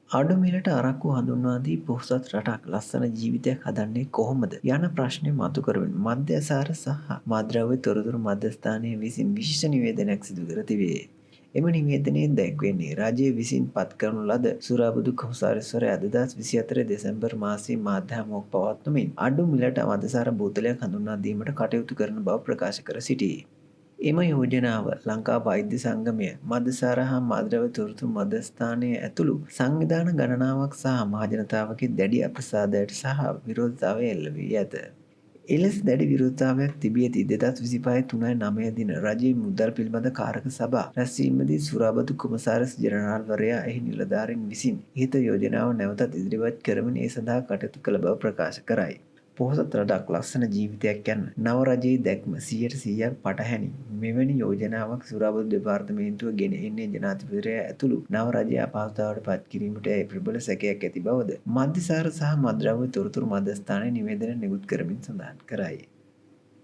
අඩු මිලට අරක්කු හඳුන්වා දී පොහොසත් රටක් ලස්සන ජීවිතයක් හදන්නේ කොහොමද යන ප්‍රශ්නය මතු කරමින් මධ්‍යසාර සහ මද්‍රව්‍ය තොරතුරු මධ්‍යස්ථානය විසින් විශේෂ නිවේදනයක් සිදු කර තිබේ. එම නිවේදනයේ දැක්වෙන්නේ රජය විසින් පත් කරනු ලද සුරාබදු කොමසාරිස්වරයා 2024 දෙසැම්බර් මාසයේ මාධ්‍ය හමුවක් පවත්වමින් අඩු මිලට මධ්‍යසාර බෝතලයක් හඳුන්වා දීමට කටයුතු කරන බව ප්‍රකාශ කර සිටියේ. එම යෝජනාව ලංකා වෛද්‍ය සංගමය මධ්‍යසාර හා මද්‍රව්‍ය තොරතුරු මධ්‍යස්ථානය ඇතුළු සංවිධාන ගණනාවක් සහ මහජනතාවගේ දැඩි අප්‍රසාදයට සහ විරෝධතාවය එල්ල වී ඇත. එලෙස දැඩි විරෝධතාවයක් තිබී ඇති 2025 3/9 දින රජයේ මුදල් පිළිබඳ කාරක සභා රැස්වීමේදී සුරාබදු කොමසාරිස් ජෙනරාල්වරයා එහි නිලධාරීන් විසින් ඉහත යෝජනාව නැවතත් ඉදිරිපත් කරමින් ඒ සඳහා කටයුතු කළ බව ප්‍රකාශ කරයි. පොහොසත් රටක් ලස්සන ජීවිතයක් යන්න නව රජයේ දැක්ම 100% පටහැනි. මෙවැනි යෝජනාවක් සුරාබදු දෙපාර්තමේන්තුව ගෙන එන්නේ ජනාධිපතිවරයා ඇතුළු නව රජය අපහසුතාවට පත් කිරීමට යැයි ප්‍රබල සැකයක් ඇති බවද මධ්‍යසාර සහ මද්‍රව්‍ය තොරතුරු මධ්‍යස්ථානයේ නිවේදන නිකුත් කරමින් සඳහන් කරයි.